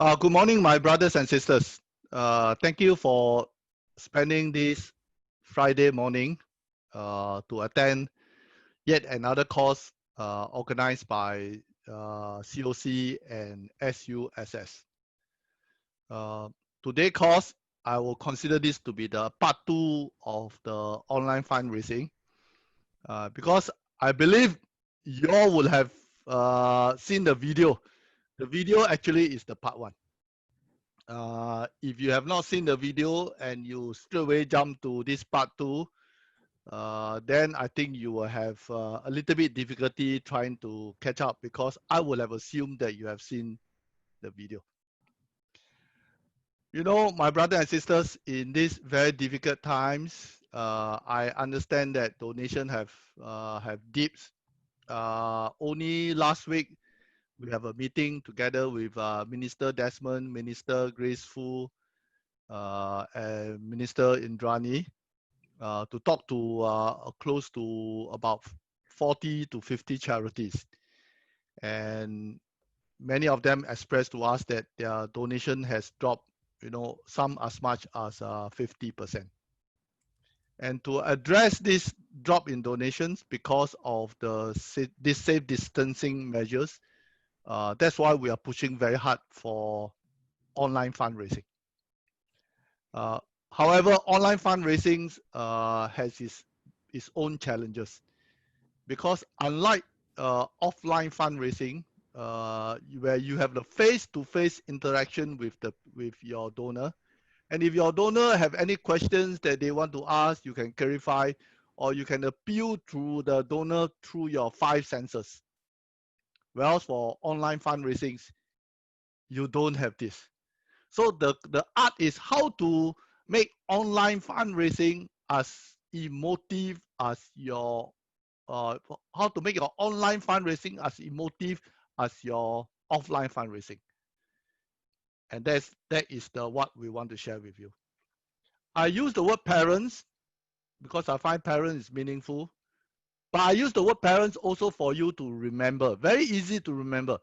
Good morning, my brothers and sisters. Thank you for spending this Friday morning to attend yet another course organized by COC and SUSS. Today's course, I will consider this to be the part 2 of the online fundraising because I believe you all will have seen the video. The video actually is the part 1. If you have not seen the video and you straight away jump to this part 2, then I think you will have a little bit difficulty trying to catch up because I would have assumed that you have seen the video. You know, my brothers and sisters, in these very difficult times, I understand that donation have dips. Only last week, we have a meeting together with Minister Desmond, Minister Grace Fu, and Minister Indrani to talk to close to about 40 to 50 charities. And many of them expressed to us that their donation has dropped, you know, some as much as 50%. And to address this drop in donations because of this safe distancing measures, that's why we are pushing very hard for online fundraising. However, online fundraising has its own challenges because unlike offline fundraising, where you have the face-to-face interaction with your donor, and if your donor have any questions that they want to ask, you can clarify, or you can appeal to the donor through your 5 senses. Whereas for online fundraising, you don't have this. So the art is how to make online fundraising as emotive as your how to make your online fundraising as emotive as your offline fundraising. And that is what we want to share with you. I use the word parents because I find parents is meaningful. But I use the word parents also for you to remember. Very easy to remember.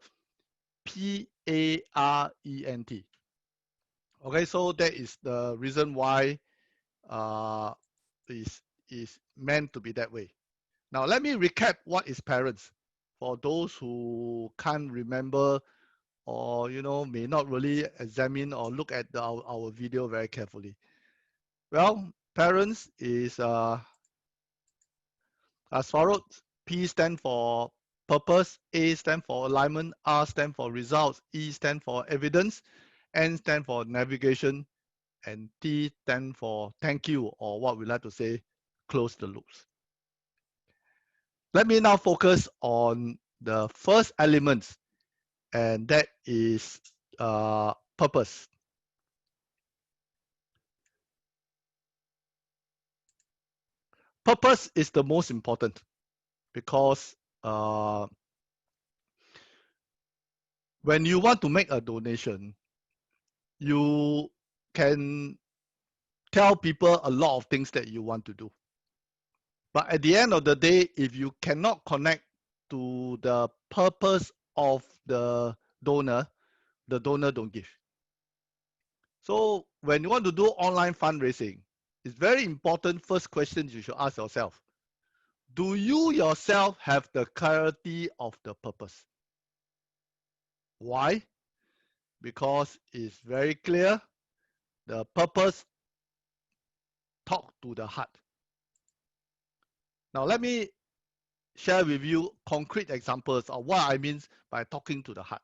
P-A-R-E-N-T. Okay, so that is the reason why is meant to be that way. Now let me recap what is parents for those who can't remember or may not really examine or look at our video very carefully. Well, parents is as follows. P stand for purpose, A stand for alignment, R stand for results, E stand for evidence, N stand for navigation, and T stand for thank you, or what we like to say, close the loops. Let me now focus on the first element, and that is purpose. Purpose is the most important because when you want to make a donation, you can tell people a lot of things that you want to do. But at the end of the day, if you cannot connect to the purpose of the donor don't give. So when you want to do online fundraising, it's very important. First question you should ask yourself, do you yourself have the clarity of the purpose? Why? Because it's very clear. The purpose talk to the heart. Now let me share with you concrete examples of what I mean by talking to the heart.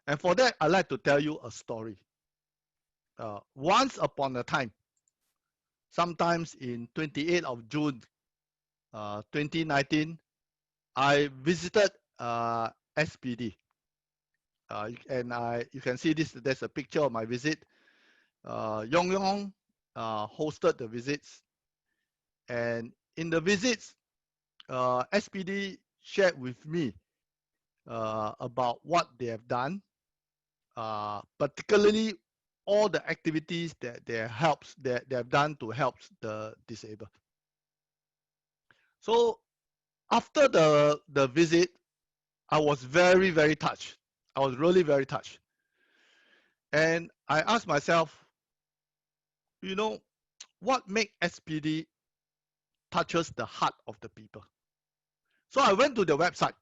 And for that, I'd like to tell you a story. Once upon a time, sometimes in 28th of June 2019, I visited SPD. And you can see this, there's a picture of my visit. Yong Yong hosted the visits. And in the visits, SPD shared with me about what they have done, particularly all the activities that they have done to help the disabled. So after the visit, I was very, very touched. I was really very touched And I asked myself, you know, what makes SPD touches the heart of the people? So I went to the website,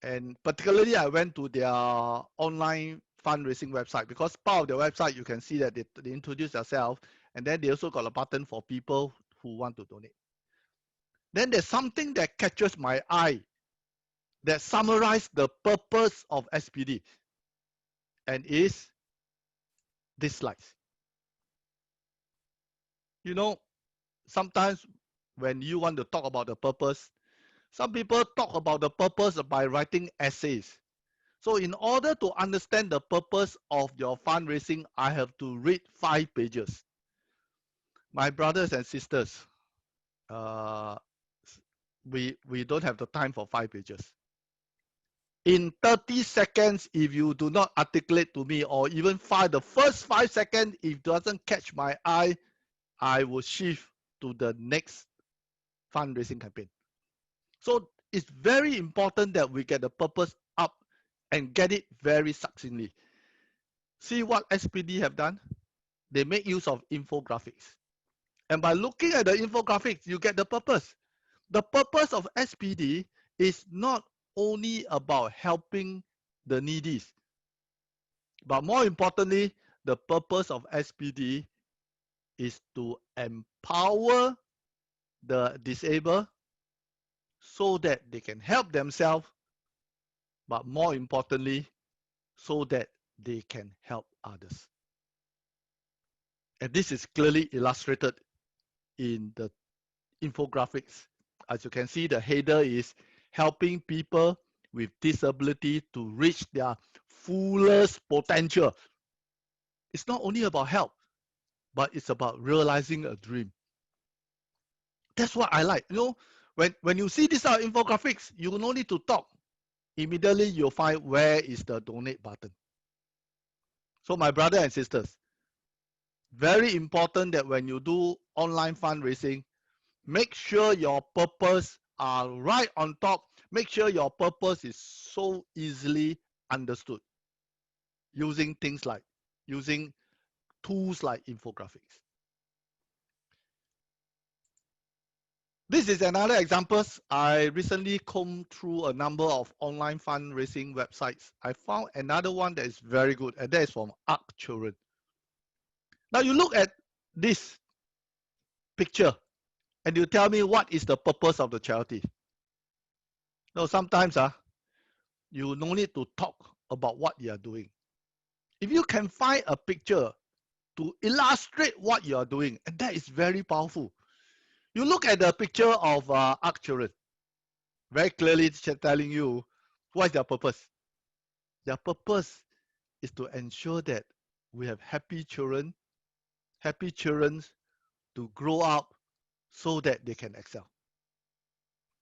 and particularly I went to their online fundraising website, because part of the website you can see that they introduce themselves, and then they also got a button for people who want to donate. Then there's something that catches my eye that summarizes the purpose of SPD, and is this slide. You know, sometimes when you want to talk about the purpose, some people talk about the purpose by writing essays. So in order to understand the purpose of your fundraising, I have to read 5 pages. My brothers and sisters, uh, we don't have the time for 5 pages. In 30 seconds, if you do not articulate to me, or even the first 5 seconds, if it doesn't catch my eye, I will shift to the next fundraising campaign. So it's very important that we get the purpose up and get it very succinctly. See what SPD have done? They make use of infographics. And by looking at the infographics, you get the purpose. The purpose of SPD is not only about helping the needy, but more importantly, the purpose of SPD is to empower the disabled so that they can help themselves, but more importantly, so that they can help others. And this is clearly illustrated in the infographics. As you can see, the header is helping people with disability to reach their fullest potential. It's not only about help, but it's about realizing a dream. That's what I like. You know, when you see these infographics, you no need to talk. Immediately you'll find where is the donate button. So my brother and sisters, very important that when you do online fundraising, make sure your purpose are right on top. Make sure your purpose is so easily understood using tools like infographics. This is another example. I recently combed through a number of online fundraising websites. I found another one that is very good, and that is from ARC Children. Now you look at this picture and you tell me what is the purpose of the charity. Now sometimes you no need to talk about what you are doing. If you can find a picture to illustrate what you are doing, and that is very powerful. You look at the picture of ARC Children, very clearly telling you what is their purpose. Their purpose is to ensure that we have happy children to grow up so that they can excel.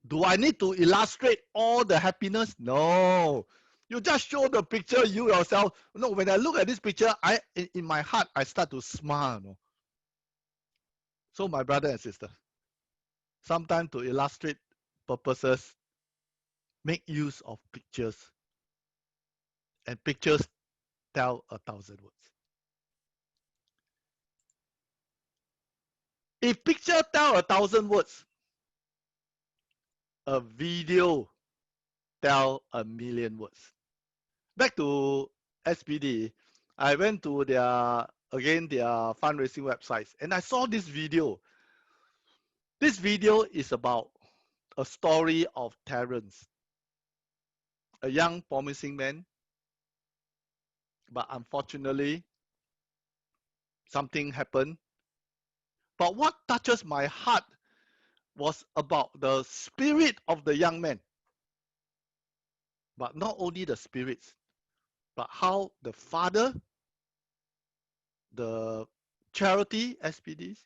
Do I need to illustrate all the happiness? No. You just show the picture you yourself. No, when I look at this picture, in my heart, I start to smile. No? So my brother and sister, sometimes to illustrate purposes, make use of pictures. And pictures tell 1,000 words. If picture tell 1,000 words, a video tell 1,000,000 words. Back to SPD, I went to their fundraising websites, and I saw this video. This video is about a story of Terrence, a young promising man, but unfortunately, something happened. But what touches my heart was about the spirit of the young man. But not only the spirits, but how the father, the charity SPDs,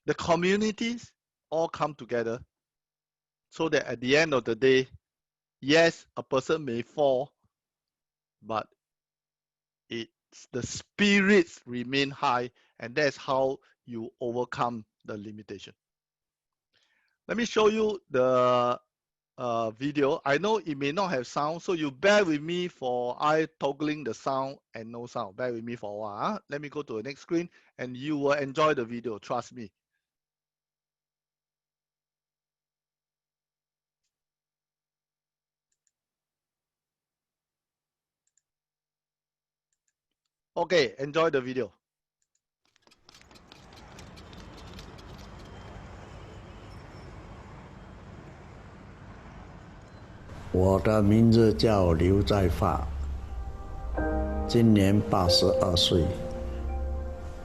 the communities all come together so that at the end of the day, yes, a person may fall, but the spirits remain high, and that's how you overcome the limitation. Let me show you the video. I know it may not have sound, so you bear with me for I toggling the sound and no sound. Bear with me for a while. Huh? Let me go to the next screen and you will enjoy the video, trust me. Okay, enjoy the video. 我的名字叫刘在发，今年82岁。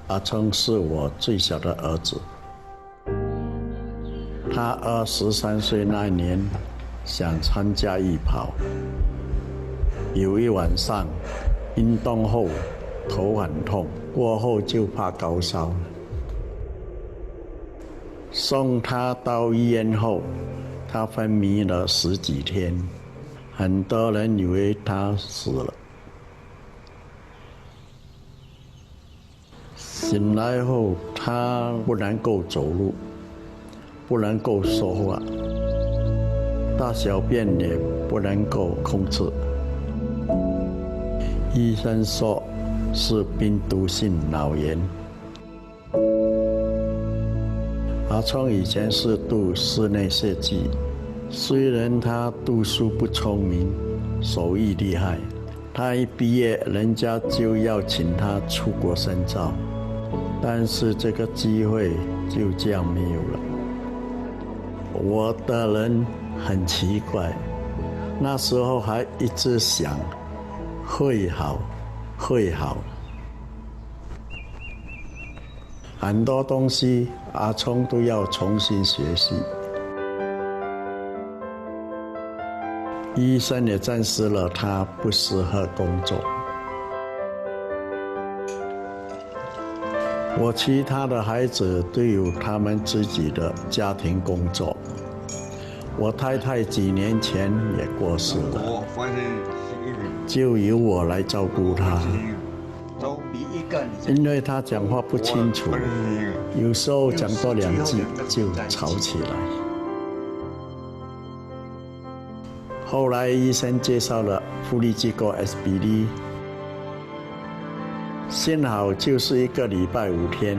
阿聪是我最小的儿子。他23岁那年想参加艺跑，有一晚上运动后头很痛，过后就怕高烧。送他到医院后，他昏迷了10几天，很多人以为他死了。醒来后，他不能够走路，不能够说话，大小便也不能够控制。医生说是病毒性脑炎。阿聪以前是读室内设计，虽然他读书不聪明，手艺厉害，他一毕业，人家就要请他出国深造，但是这个机会就这样没有了。我的人很奇怪，那时候还一直想会好，会好。很多东西阿聪都要重新学习。医生也证实了他不适合工作。我其他的孩子都有他们自己的家庭工作。我太太几年前也过世了，就由我来照顾她。因为他讲话不清楚，有时候讲多2句就吵起来。后来医生介绍了福利机构 SBD， 幸好就是1个礼拜5天，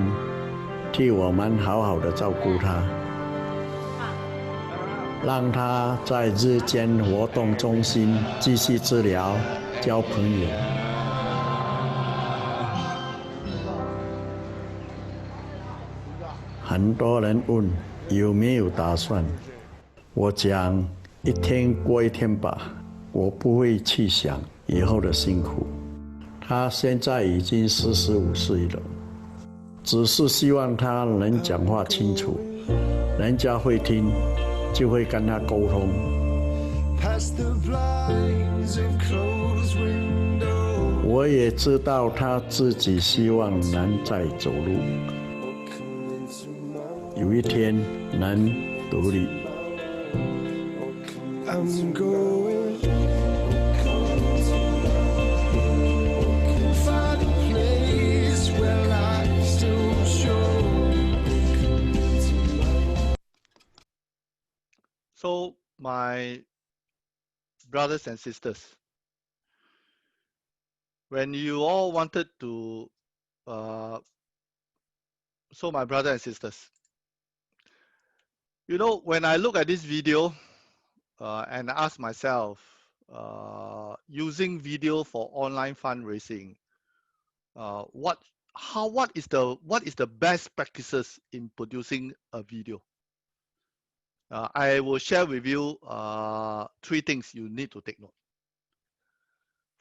替我们好好的照顾他，让他在日间活动中心继续治疗、交朋友。很多人问有没有打算，我讲一天过一天吧，我不会去想以后的辛苦。他现在已经45岁了，只是希望他能讲话清楚，人家会听，就会跟他沟通。我也知道他自己希望能再走路。有一天能独立。So my brothers and sisters, when you all wanted to, so my brothers and sisters, you know, when I look at this video and ask myself, using video for online fundraising, what is the best practices in producing a video? I will share with you 3 things you need to take note.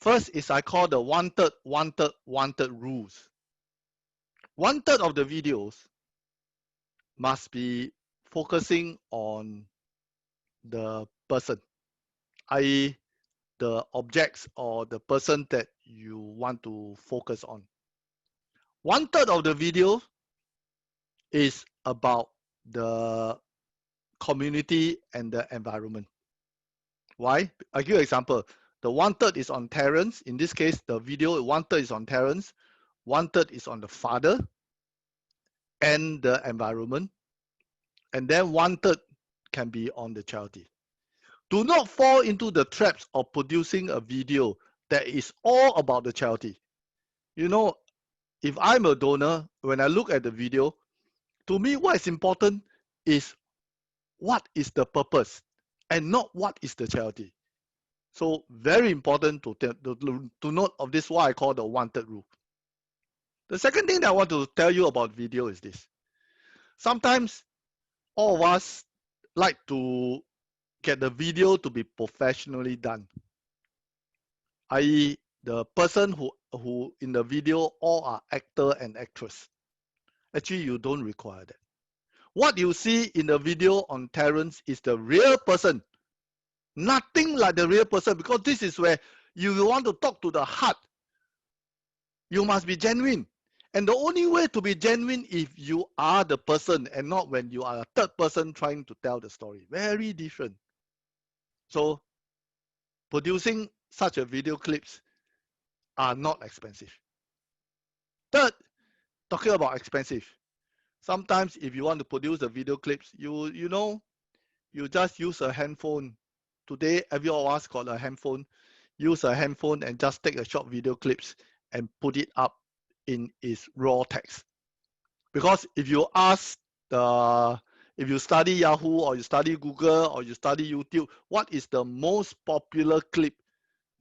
First is I call the wanted rules. 1/3 of the videos must be focusing on the person, i.e. the objects or the person that you want to focus on. 1/3 of the video is about the community and the environment. Why? I'll give you an example. The 1/3 is on Terence. In this case, the video 1/3 is on Terence, 1/3 is on the father and the environment, and then 1/3 can be on the charity. Do not fall into the traps of producing a video that is all about the charity. You know, if I'm a donor, when I look at the video, to me, what is important is what is the purpose and not what is the charity. So very important to note of this, what I call the wanted rule. The second thing that I want to tell you about video is this. Sometimes all of us like to get the video to be professionally done, i.e. the person who in the video all are actor and actress. Actually, you don't require that. What you see in the video on Terrence is the real person. Nothing like the real person, because this is where you want to talk to the heart. You must be genuine. And the only way to be genuine if you are the person and not when you are a third person trying to tell the story. Very different. So producing such a video clips are not expensive. Third, talking about expensive. Sometimes if you want to produce the video clips, you just use a handphone. Today, every of us got a handphone. Use a handphone and just take a short video clips and put it up in its raw text. Because if you study Yahoo or you study Google or you study YouTube, what is the most popular clip?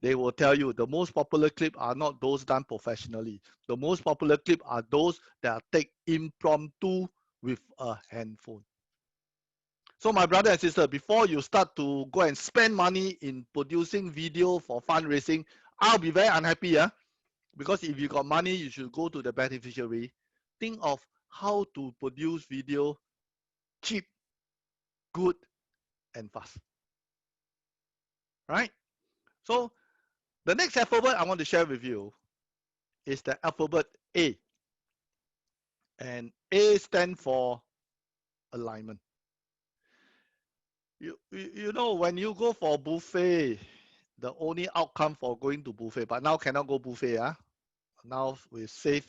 They will tell you the most popular clip are not those done professionally. The most popular clip are those that are taken impromptu with a handphone. So my brother and sister, before you start to go and spend money in producing video for fundraising, I'll be very unhappy, yeah? Because if you got money, you should go to the beneficiary. Think of how to produce video cheap, good, and fast. Right? So the next alphabet I want to share with you is the alphabet A. And A stands for alignment. You know, when you go for buffet, the only outcome for going to buffet, but now cannot go buffet, now with safe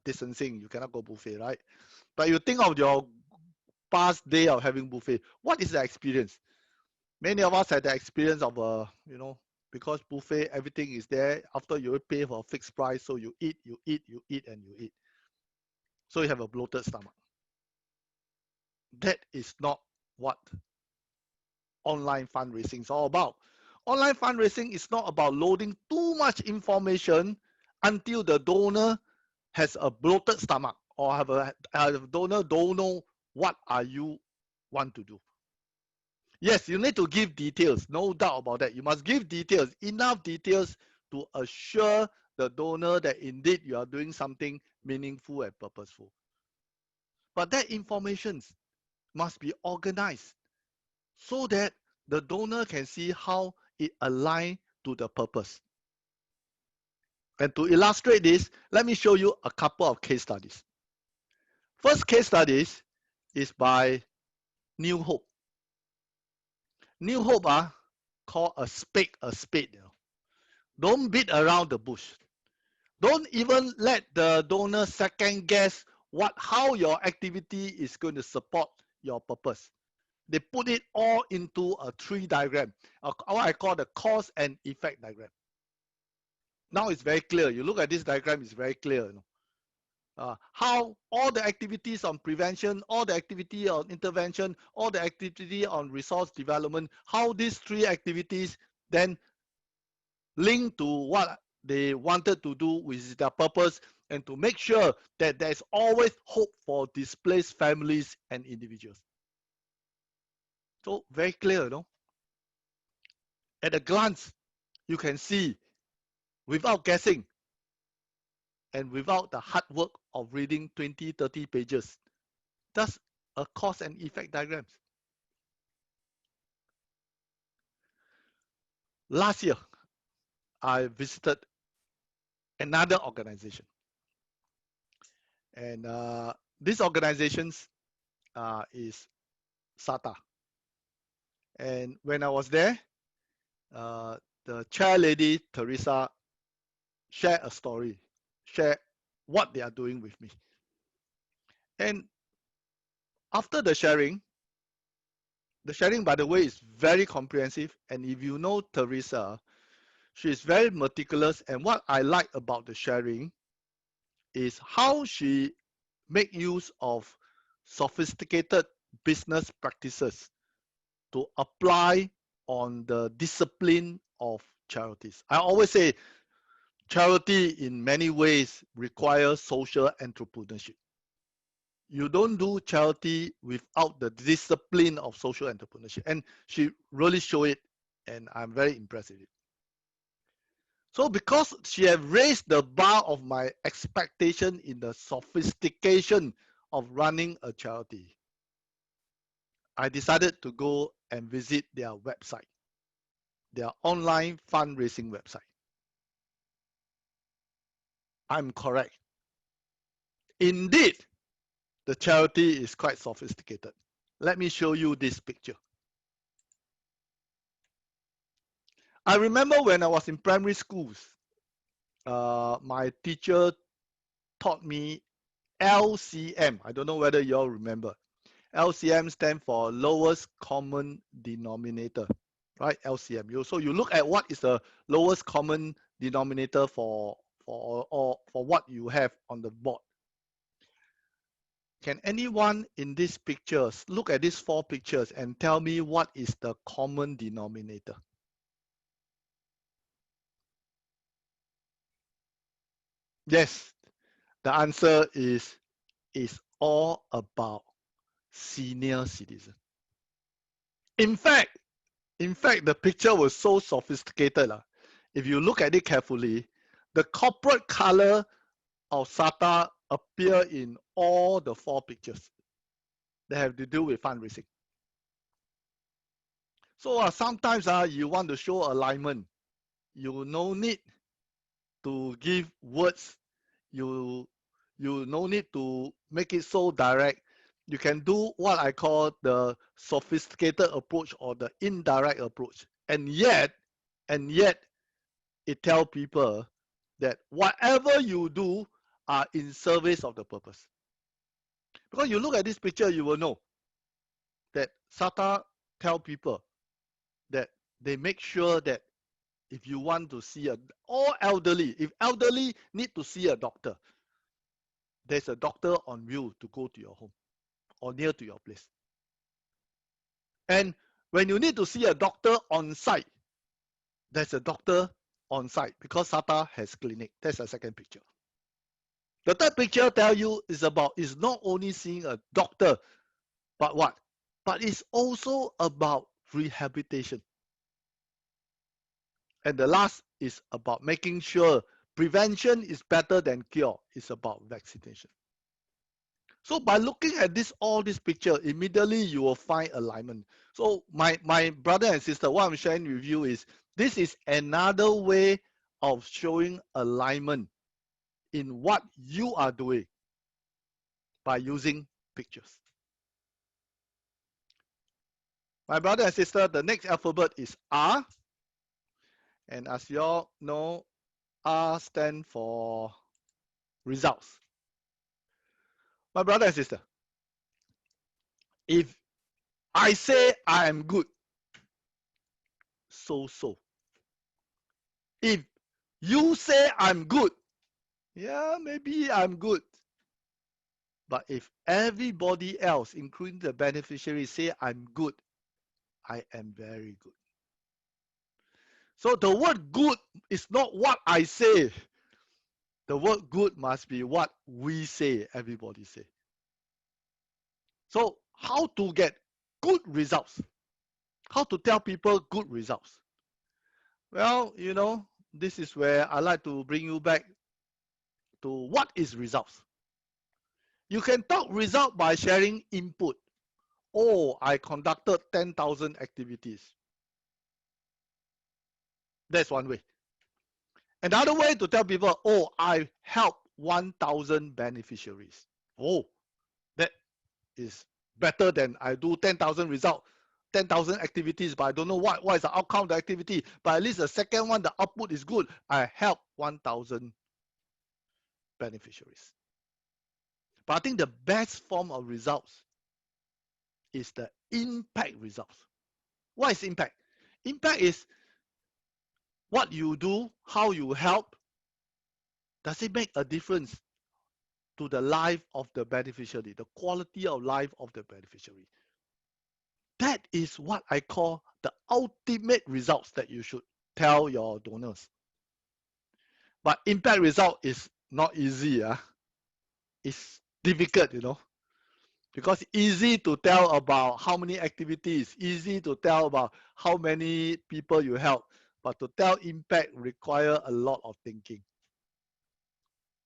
distancing, you cannot go buffet, right? But you think of your past day of having buffet, what is the experience? Many of us had the experience of because buffet, everything is there. After you pay for a fixed price, so you eat, and you eat. So you have a bloated stomach. That is not what online fundraising is all about. Online fundraising is not about loading too much information until the donor has a bloated stomach or have a donor don't know what are you want to do. Yes, you need to give details, no doubt about that. You must give details, enough details to assure the donor that indeed you are doing something meaningful and purposeful. But that information must be organized so that the donor can see how it aligns to the purpose. And to illustrate this, let me show you a couple of case studies. First case studies is by New Hope. New Hope call a spade a spade. Don't beat around the bush. Don't even let the donor second guess how your activity is going to support your purpose. They put it all into a tree diagram, what I call the cause and effect diagram. Now it's very clear. You look at this diagram, it's very clear. How all the activities on prevention, all the activity on intervention, all the activity on resource development, how these three activities then link to what they wanted to do with their purpose, and to make sure that there's always hope for displaced families and individuals. So very clear, At a glance, you can see without guessing and without the hard work of reading 20, 30 pages. That's a cause and effect diagrams. Last year, I visited another organization. And this organization is SATA. And when I was there, the chair lady, Teresa, shared a story, shared what they are doing with me. And after the sharing, The sharing, by the way, is very comprehensive. And if you know Teresa, she is very meticulous. And what I like about the sharing is how she make use of sophisticated business practices to apply on the discipline of charities. I always say charity in many ways requires social entrepreneurship. You don't do charity without the discipline of social entrepreneurship. And she really showed it, and I'm very impressed with it. So because she has raised the bar of my expectation in the sophistication of running a charity, I decided to go and visit their website, their online fundraising website. I'm correct. Indeed, the charity is quite sophisticated. Let me show you this picture. I remember when I was in primary schools, my teacher taught me LCM. I don't know whether you all remember. LCM stands for lowest common denominator, right? LCM. So you look at what is the lowest common denominator for what you have on the board. Can anyone in these pictures look at these 4 pictures and tell me what is the common denominator? Yes, the answer is all about senior citizen. In fact, the picture was so sophisticated. If you look at it carefully, the corporate color of SATA appear in all the 4 pictures that have to do with fundraising. So sometimes you want to show alignment. You no need to give words. You no need to make it so direct. You can do what I call the sophisticated approach or the indirect approach. And yet it tells people that whatever you do are in service of the purpose. Because you look at this picture, you will know that SATA tell people that they make sure that if you want to see if elderly need to see a doctor, there's a doctor on wheel to go to your home or near to your place. And when you need to see a doctor on site, there's a doctor on site because SATA has clinic. That's the second picture. The third picture tell you is not only seeing a doctor, but what? But it's also about rehabilitation. And the last is about making sure prevention is better than cure. It's about vaccination. So by looking at all these pictures, immediately you will find alignment. So my brother and sister, what I'm sharing with you is this is another way of showing alignment in what you are doing by using pictures. My brother and sister, the next alphabet is R. And as you all know, R stands for results. My brother and sister, if I say I am good, so. If you say I'm good, yeah, maybe I'm good. But if everybody else, including the beneficiary, say I'm good, I am very good. So the word good is not what I say. The word good must be what we say, everybody say. So how to get good results? How to tell people good results? Well, this is where I like to bring you back to what is results. You can talk result by sharing input. Oh, I conducted 10,000 activities. That's one way. Another way to tell people, oh, I helped 1,000 beneficiaries. Oh, that is better than I do 10,000 result, 10,000 activities, but I don't know what is the outcome of the activity. But at least the second one, the output is good. I helped 1,000 beneficiaries. But I think the best form of results is the impact results. What is impact? Impact is what you do, how you help. Does it make a difference to the life of the beneficiary, the quality of life of the beneficiary? That is what I call the ultimate results that you should tell your donors. But impact result is not easy. It's difficult, because easy to tell about how many activities, easy to tell about how many people you help, but to tell impact require a lot of thinking.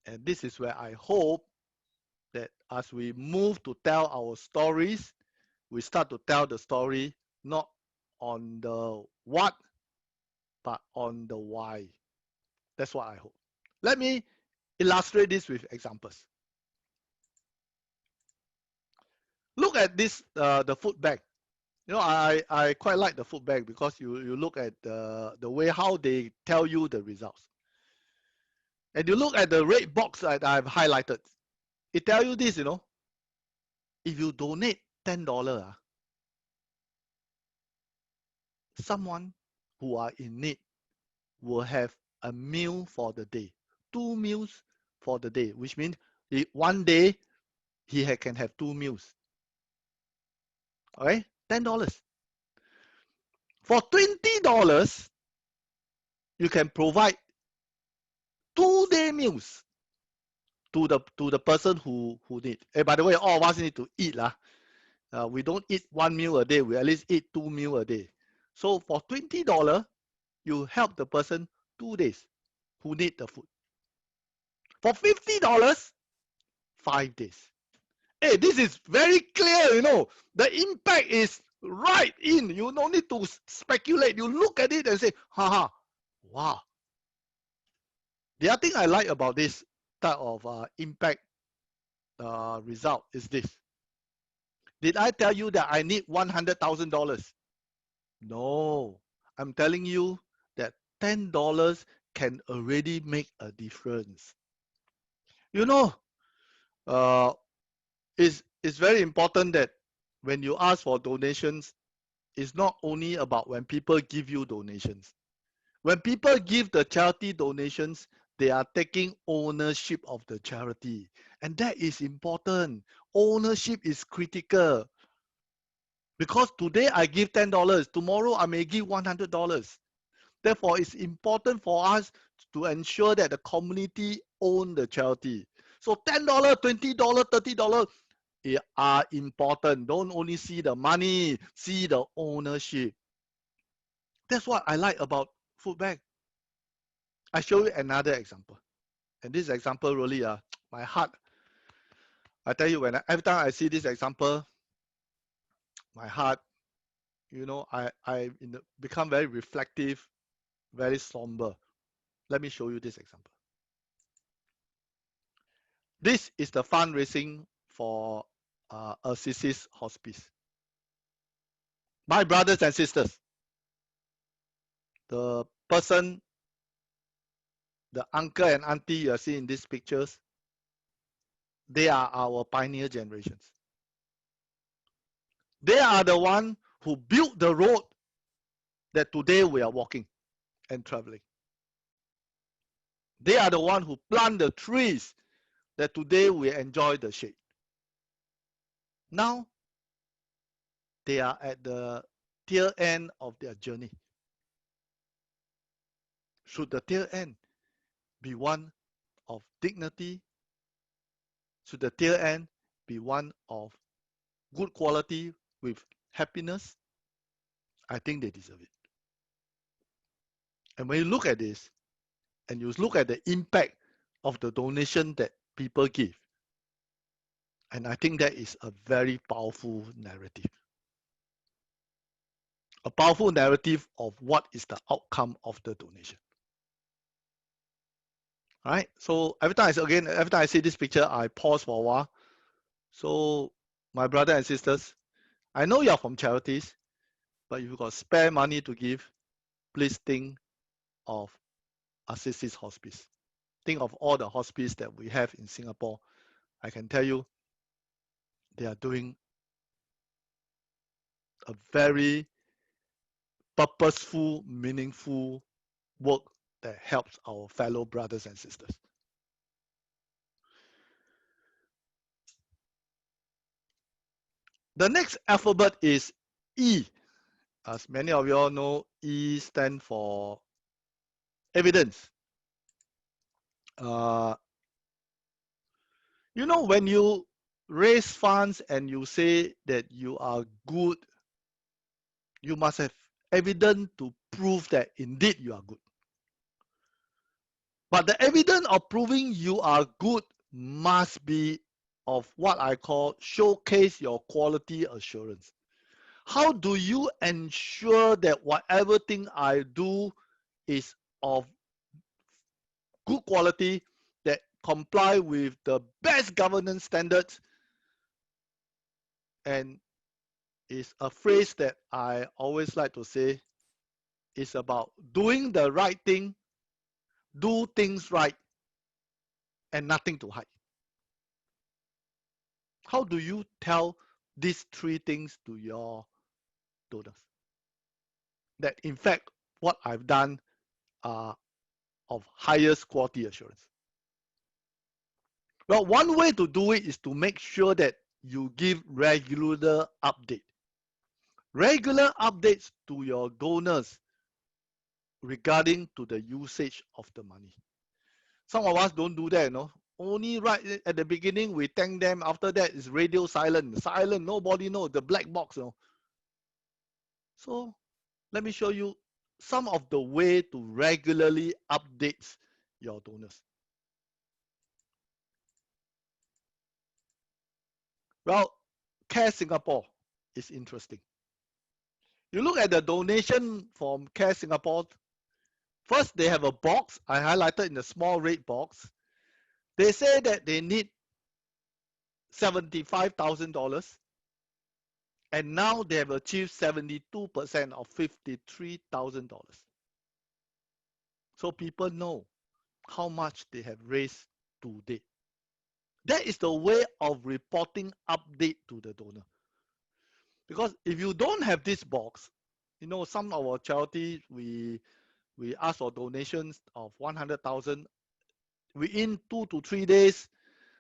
And this is where I hope that as we move to tell our stories, we start to tell the story not on the what, but on the why. That's what I hope. Let me illustrate this with examples. Look at this, the food bag. I quite like the food bag because you look at the way how they tell you the results. And you look at the red box that I've highlighted. It tells you this, if you donate $10, someone who are in need will have a meal for the day, 2 meals for the day, which means one day he can have 2 meals. Okay, $10. For $20, you can provide 2-day meals to the person who need. Hey, by the way, all of us need to eat. We don't eat 1 meal a day, we at least eat 2 meals a day. So for $20, you help the person 2 days who need the food. For $50, 5 days. Hey, this is very clear, The impact is right in. You don't need to speculate. You look at it and say, haha, wow. The other thing I like about this type of impact result is this. Did I tell you that I need $100,000? No. I'm telling you that $10 can already make a difference. It's very important that when you ask for donations, it's not only about when people give you donations. When people give the charity donations, they are taking ownership of the charity. And that is important. Ownership is critical. Because today I give $10, tomorrow I may give $100. Therefore, it's important for us to ensure that the community own the charity. So $10, $20, $30 are important. Don't only see the money, see the ownership. That's what I like about food bag. I show you another example. And this example really, my heart, I tell you, every time I see this example, my heart, I become very reflective, very somber. Let me show you this example. This is the fundraising for a COC-SUSS hospice. My brothers and sisters, the person, the uncle and auntie you are seeing in these pictures, they are our pioneer generations. They are the one who built the road that today we are walking and traveling. They are the one who plant the trees that today we enjoy the shade. Now, they are at the tail end of their journey. Should the tail end be one of dignity? Should the tail end be one of good quality with happiness? I think they deserve it. And when you look at this, and you look at the impact of the donation that people give, and I think that is a very powerful narrative. A powerful narrative of what is the outcome of the donation. All right. So every time I see this picture, I pause for a while. So my brother and sisters, I know you're from Charities, but if you've got spare money to give, please think of a COC-SUSS hospice. Think of all the hospice that we have in Singapore. I can tell you, they are doing a very purposeful, meaningful work that helps our fellow brothers and sisters. The next alphabet is E. As many of you all know, E stands for evidence. You know, when you raise funds and you say that you are good, you must have evidence to prove that indeed you are good. But the evidence of proving you are good must be of what I call showcase your quality assurance. How do you ensure that whatever thing I do is of good quality, that comply with the best governance standards? And is a phrase that I always like to say, is about doing the right thing, do things right, and nothing to hide. How do you tell these three things to your donors? That in fact, what I've done are of highest quality assurance. Well, one way to do it is to make sure that you give regular update. Regular updates to your donors regarding to the usage of the money. Some of us don't do that, you know. Only right at the beginning we thank them. After that it's radio silent. Silent, nobody knows, the black box, you know. So let me show you some of the way to regularly update your donors. Well, Care Singapore is interesting. You look at the donation from Care Singapore. First, they have a box. I highlighted in the small red box. They say that they need $75,000. And now they have achieved 72% of $53,000. So people know how much they have raised to date. That is the way of reporting update to the donor. Because if you don't have this box, you know, some of our charities, we ask for donations of 100,000 within 2 to 3 days.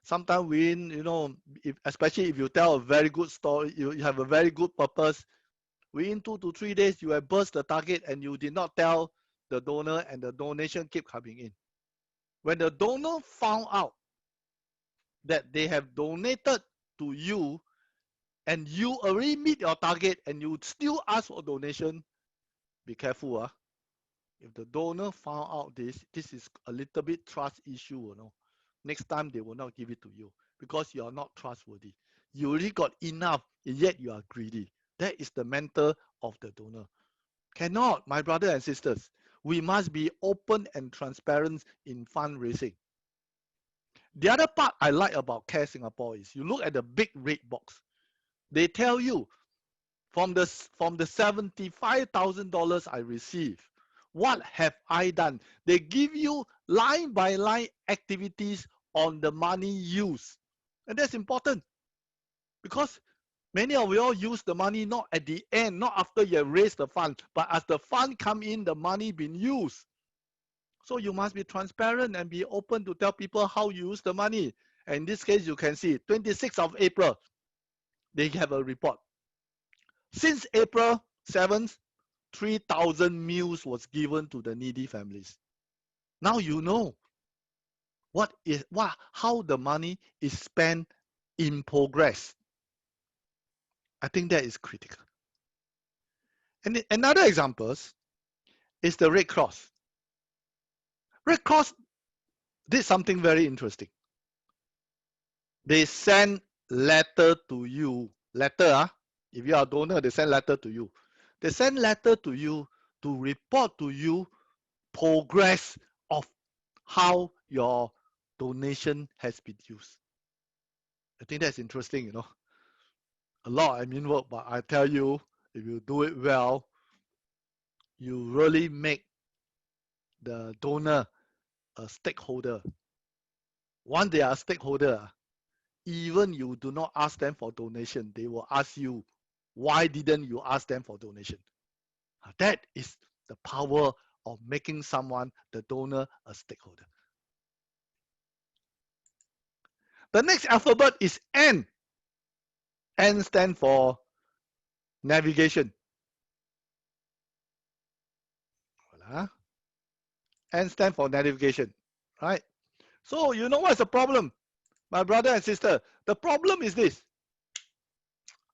Sometimes within, you know, especially if you tell a very good story, you have a very good purpose, within 2 to 3 days, you have burst the target and you did not tell the donor and the donation keep coming in. When the donor found out that they have donated to you and you already meet your target and you still ask for donation, be careful. If the donor found out this is a little bit trust issue, you know. Next time they will not give it to you because you are not trustworthy. You already got enough, yet you are greedy. That is the mental of the donor. Cannot, my brother and sisters. We must be open and transparent in fundraising. The other part I like about Care Singapore is you look at the big red box. They tell you from the $75,000 I received, what have I done? They give you line by line activities on the money used. And that's important because many of you all use the money not at the end, not after you have raised the fund, but as the fund come in, the money been used. So you must be transparent and be open to tell people how you use the money. And in this case, you can see 26th of April, they have a report. Since April 7th, 3,000 meals was given to the needy families. Now you know how the money is spent in progress. I think that is critical. And another example is the Red Cross. Red Cross did something very interesting. They send letter to you. Letter, if you are a donor, they send letter to you. They send letter to you to report to you progress of how your donation has been used. I think that's interesting, you know. A lot of admin work, but I tell you, if you do it well, you really make the donor a stakeholder. Once they are a stakeholder, even you do not ask them for donation, they will ask you Why didn't you ask them for donation? That is the power of making someone, the donor, a stakeholder. The next alphabet is N. N stands for navigation. N stands for navigation, right? So you know what's the problem, my brother and sister? The problem is this.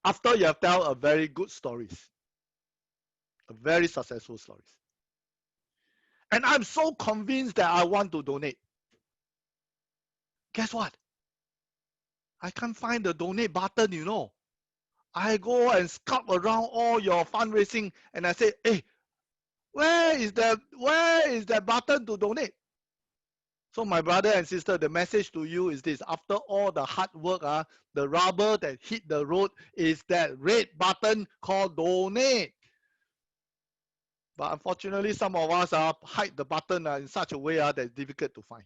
After you have told a very good stories, a very successful stories, and I'm so convinced that I want to donate, guess what? I can't find the donate button, you know. I go and scout around all your fundraising and I say, hey, where is that button to donate? So my brother and sister, the message to you is this: after all the hard work, the rubber that hit the road is that red button called donate. But unfortunately, some of us hide the button in such a way that it's difficult to find.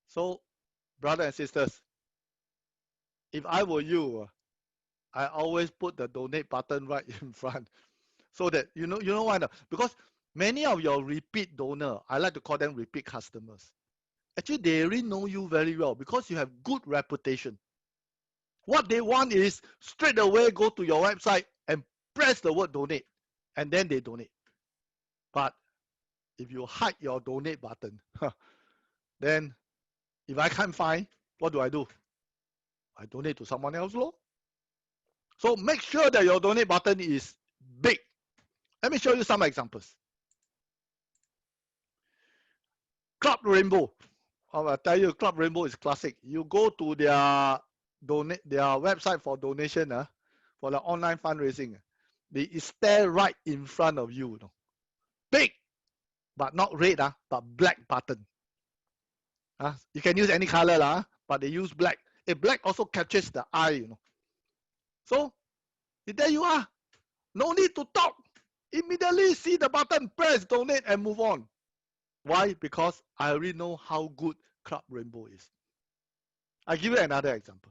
So, brothers and sisters, if I were you, I always put the donate button right in front, so that you know why? Because many of your repeat donor, I like to call them repeat customers. Actually, they already know you very well because you have good reputation. What they want is straight away go to your website and press the word donate, and then they donate. But if you hide your donate button, then if I can't find, what do? I donate to someone else, lor. So make sure that your donate button is big. Let me show you some examples. Club Rainbow. I'll tell you, Club Rainbow is classic. You go to their website for donation, for the online fundraising. It's there right in front of you. Big, but not red, but black button. You can use any color, but they use black. Black also captures the eye. So there you are. No need to talk. Immediately see the button, press donate, and move on. Why? Because I already know how good Club Rainbow is. I'll give you another example.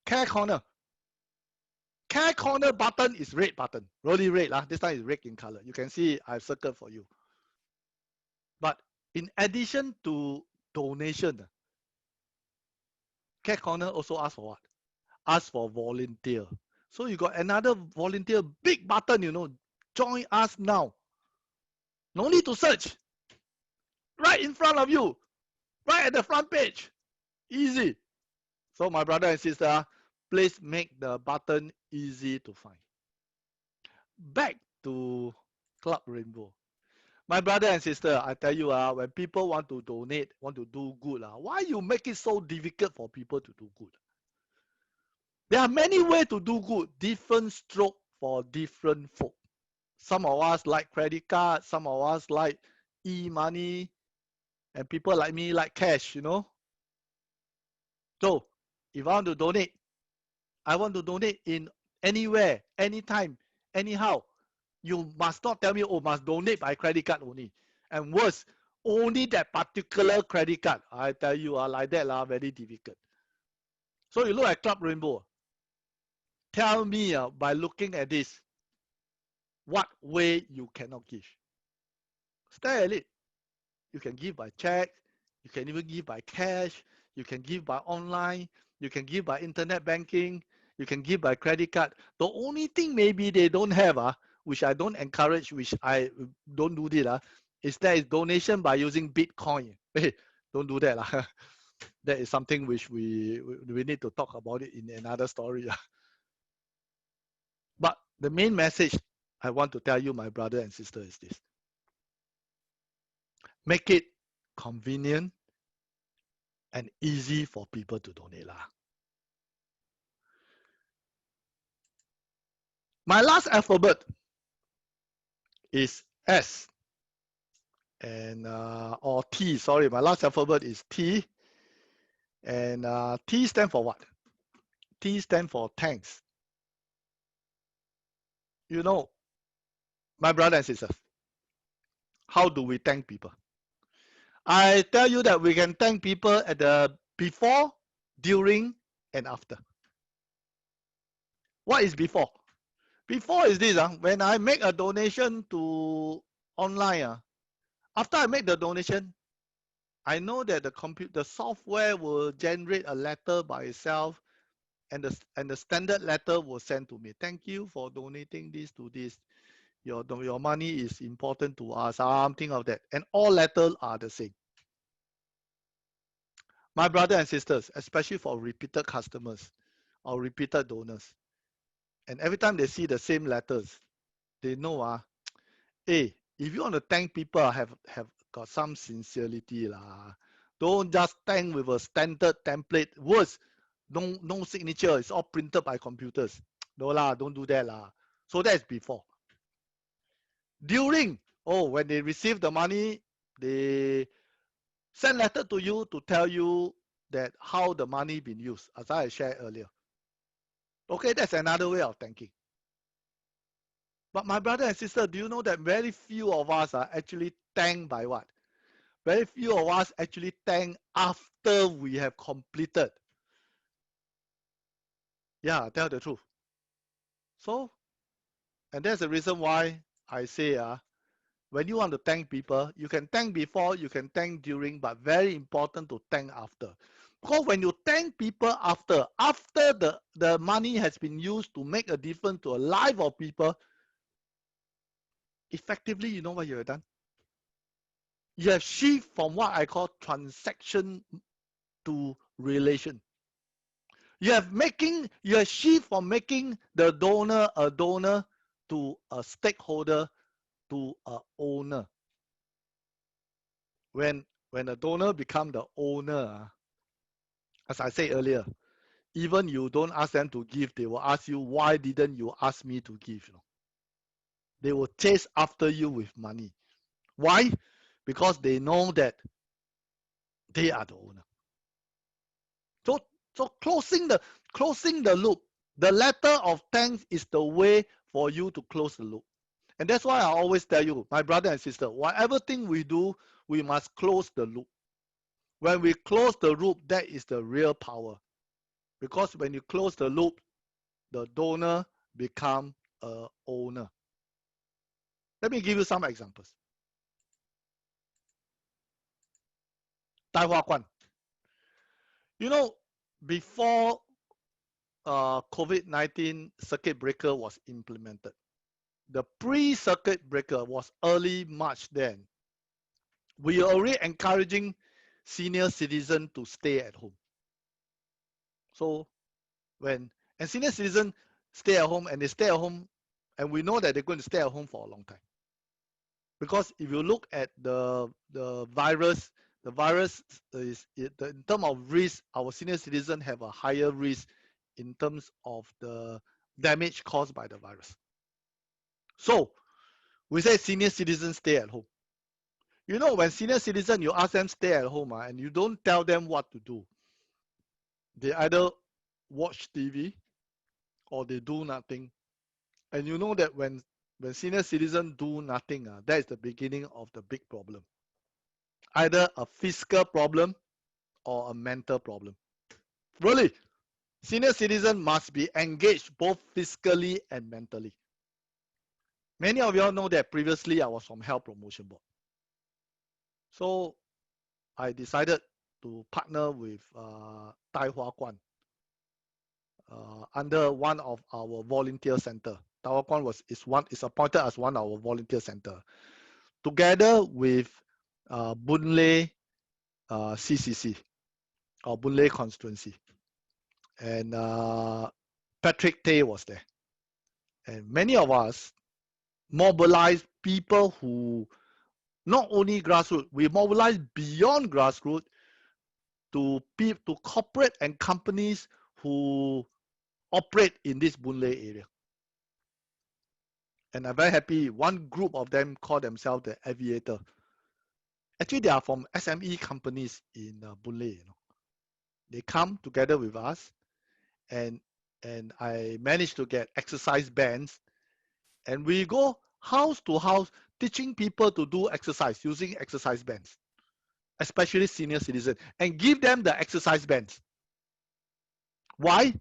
Care Corner. Care Corner button is red button. Really red. This time is red in color. You can see I've circled for you. But in addition to donation, Care Corner also asks for what? Ask for volunteer. So you got another volunteer big button, join us now. No need to search. Right in front of you. Right at the front page. Easy. So my brother and sister, please make the button easy to find. Back to Club Rainbow. My brother and sister, I tell you, when people want to donate, want to do good, why you make it so difficult for people to do good? There are many ways to do good, different stroke for different folk. Some of us like credit card, some of us like e-money, and people like me like cash, So, if I want to donate, I want to donate in anywhere, anytime, anyhow. You must not tell me, oh, must donate by credit card only. And worse, only that particular credit card. I tell you, like that, very difficult. So you look at Club Rainbow. Tell me by looking at this, what way you cannot give. Stare at it. You can give by check. You can even give by cash. You can give by online. You can give by internet banking. You can give by credit card. The only thing maybe they don't have, which I don't encourage, which I don't do this, is that is donation by using Bitcoin. Hey, don't do that. That is something which we need to talk about it in another story. But the main message I want to tell you, my brother and sister, is this. Make it convenient and easy for people to donate. My last alphabet is S. And or T, sorry, my last alphabet is T. And T stands for what? T stands for thanks. My brother and sisters, how do we thank people? I tell you that we can thank people at the before, during, and after. What is before? Before is this, when I make a donation to online, after I make the donation, I know that the software will generate a letter by itself, and the standard letter will send to me. Thank you for donating this to this. Your money is important to us, something of that. And all letters are the same. My brother and sisters, especially for repeated customers or repeated donors, and every time they see the same letters, they know hey, if you want to thank people, have got some sincerity lah. Don't just thank with a standard template words. No signature. It's all printed by computers. No lah, don't do that lah. So that's before. During, when they receive the money, they send letter to you to tell you that how the money been used, as I shared earlier. Okay, that's another way of thanking. But my brother and sister, do you know that very few of us are actually thanked by what? Very few of us actually thank after we have completed. Yeah, tell the truth. So, and that's the reason why I say, when you want to thank people, you can thank before, you can thank during, but very important to thank after. Because when you thank people after the money has been used to make a difference to a life of people, effectively, you know what you have done? You have shift from what I call transaction to relation. You have shift from making the donor a donor to a stakeholder to a owner. When a donor become the owner, as I said earlier, even you don't ask them to give, they will ask you, why didn't you ask me to give? They will chase after you with money. Why? Because they know that they are the owner. So closing the loop, the letter of thanks is the way for you to close the loop. And that's why I always tell you, my brother and sister, whatever thing we do, we must close the loop. When we close the loop, that is the real power. Because when you close the loop, the donor become a owner. Let me give you some examples. Tai Hua Kwan. You know, before COVID-19 circuit breaker was implemented, the pre-circuit breaker was early March then. We are already encouraging senior citizens to stay at home. So and senior citizens stay at home, and they stay at home, and we know that they're going to stay at home for a long time. Because if you look at the virus, the virus is, in terms of risk, our senior citizens have a higher risk in terms of the damage caused by the virus. So we say senior citizens stay at home. You know, when senior citizens, you ask them stay at home, and you don't tell them what to do, they either watch TV or they do nothing. And you know that when senior citizens do nothing, that is the beginning of the big problem. Either a physical problem or a mental problem. Really, senior citizens must be engaged both physically and mentally. Many of you all know that previously I was from Health Promotion Board. So I decided to partner with Tai Hua Kwan under one of our volunteer center. Tai Hua Kwan is appointed as one of our volunteer center, together with Boon Lay CCC or Boon Lay constituency, and Patrick Tay was there, and many of us mobilized people who not only grassroots, we mobilized beyond grassroots to corporate and companies who operate in this Boon Lay area. And I'm very happy, one group of them call themselves the Aviator. Actually, they are from SME companies in Boon Lay. They come together with us, and I managed to get exercise bands, and we go house to house teaching people to do exercise using exercise bands, especially senior citizens, and give them the exercise bands. Why?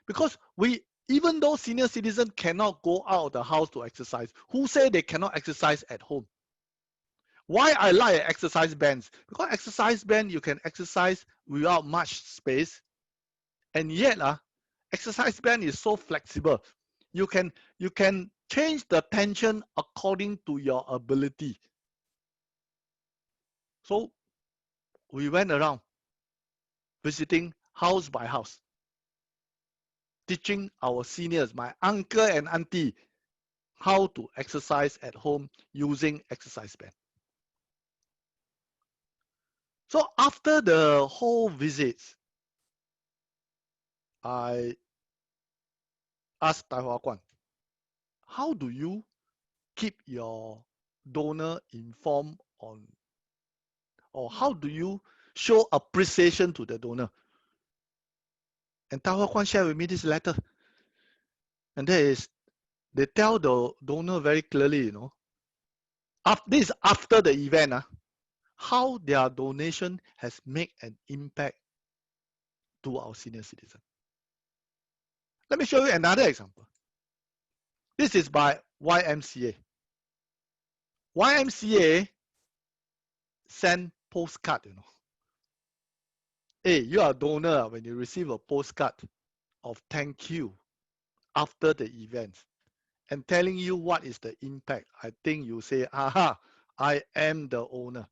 Because we Even though senior citizens cannot go out of the house to exercise, who say they cannot exercise at home? Why I like exercise bands? Because exercise band, you can exercise without much space. And yet, exercise band is so flexible. You can change the tension according to your ability. So we went around visiting house by house, teaching our seniors, my uncle and auntie, how to exercise at home using exercise band. So after the whole visits, I asked Tai Hua Guan, how do you keep your donor informed on, or how do you show appreciation to the donor? And Tai Hua Guan shared with me this letter. And that is, they tell the donor very clearly, this is after the event, how their donation has made an impact to our senior citizen. Let me show you another example. This is by YMCA. YMCA send postcard, Hey, you are a donor when you receive a postcard of thank you after the event and telling you what is the impact. I think you say, aha, I am the owner.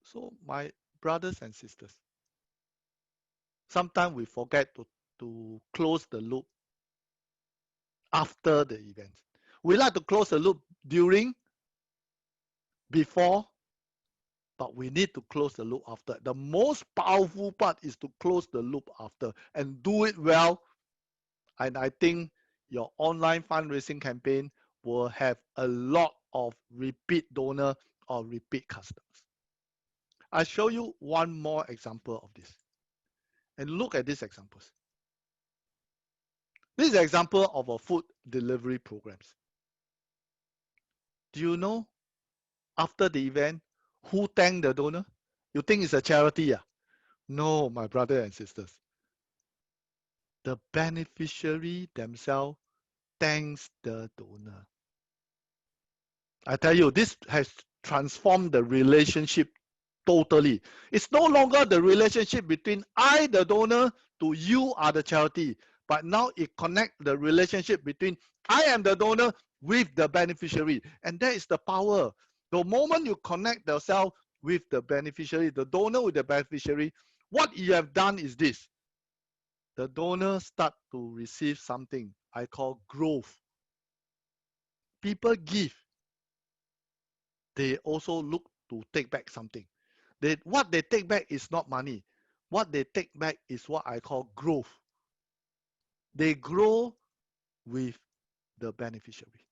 So my brothers and sisters, sometimes we forget to close the loop after the event. We like to close the loop during, before, but we need to close the loop after. The most powerful part is to close the loop after and do it well. And I think your online fundraising campaign will have a lot of repeat donor or repeat customers. I'll show you one more example of this. And look at these examples. This is an example of a food delivery programs. Do you know after the event who thanked the donor? You think it's a charity? No, my brother and sisters. The beneficiary themselves thanks the donor. I tell you, this has transformed the relationship totally. It's no longer the relationship between I, the donor, to you are the charity, but now it connects the relationship between I am the donor with the beneficiary. And that is the power. The moment you connect yourself with the beneficiary, the donor with the beneficiary, what you have done is this. The donor start to receive something I call growth. People give. They also look to take back something. What they take back is not money. What they take back is what I call growth. They grow with the beneficiary.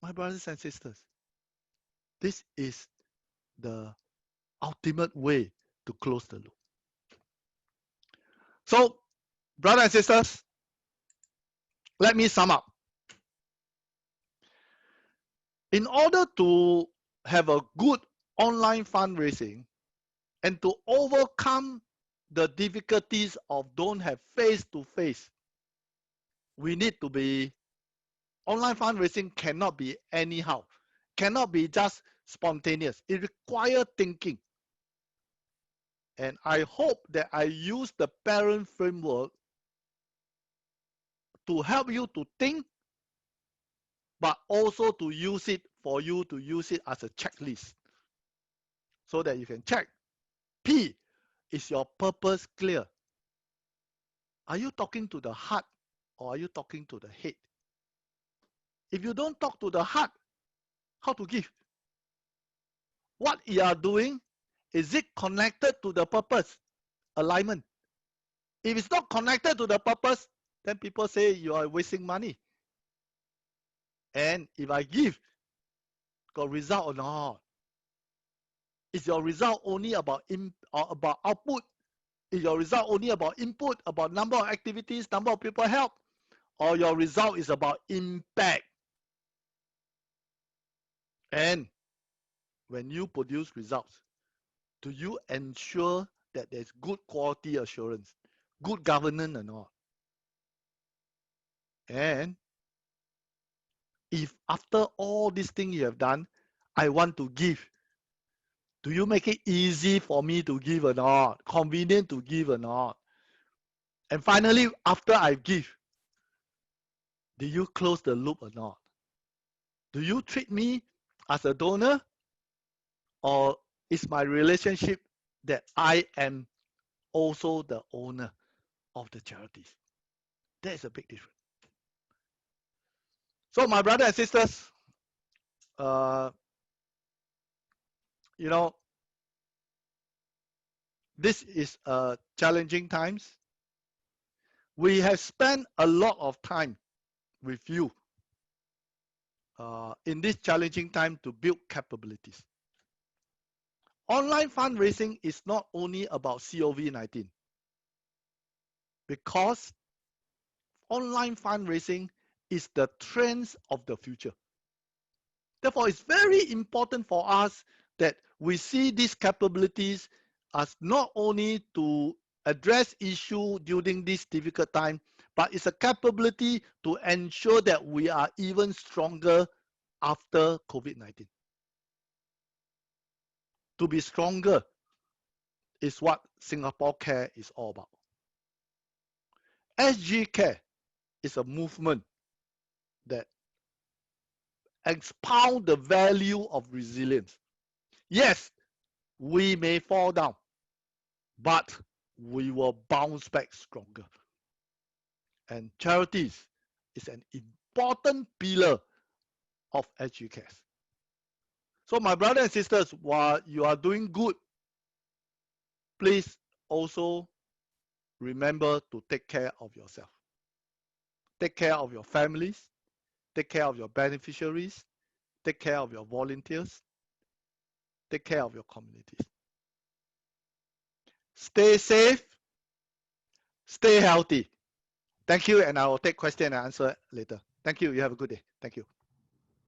My brothers and sisters, this is the ultimate way to close the loop. So, brothers and sisters, let me sum up. In order to have a good online fundraising and to overcome the difficulties of don't have face-to-face, we need to be, online fundraising cannot be anyhow, cannot be just spontaneous. It requires thinking. And I hope that I use the parent framework to help you to think, but also to use it for you to use it as a checklist so that you can check. P, is your purpose clear? Are you talking to the heart or are you talking to the head? If you don't talk to the heart, how to give? What you are doing, is it connected to the purpose? Alignment. If it's not connected to the purpose, then people say you are wasting money. And if I give, got result or not? Is your result only about about output? Is your result only about input, about number of activities, number of people help? Or your result is about impact? And when you produce results, do you ensure that there's good quality assurance, good governance and all. And if after all these things you have done, I want to give, do you make it easy for me to give or not? Convenient to give or not? And finally, after I give, do you close the loop or not? Do you treat me as a donor, or is my relationship that I am also the owner of the charities? That is a big difference. So my brothers and sisters, you know, this is challenging times. We have spent a lot of time with you in this challenging time to build capabilities. Online fundraising is not only about COVID-19, because online fundraising is the trends of the future. Therefore, it's very important for us that we see these capabilities as not only to address issues during this difficult time, but it's a capability to ensure that we are even stronger after COVID-19. To be stronger is what Singapore Care is all about. SG Care is a movement that expounds the value of resilience. Yes, we may fall down, but we will bounce back stronger. And charities is an important pillar of SG Care. So my brothers and sisters, while you are doing good, please also remember to take care of yourself. Take care of your families, take care of your beneficiaries, take care of your volunteers, take care of your communities. Stay safe, stay healthy. Thank you, and I will take question and answer later. Thank you. You have a good day. Thank you.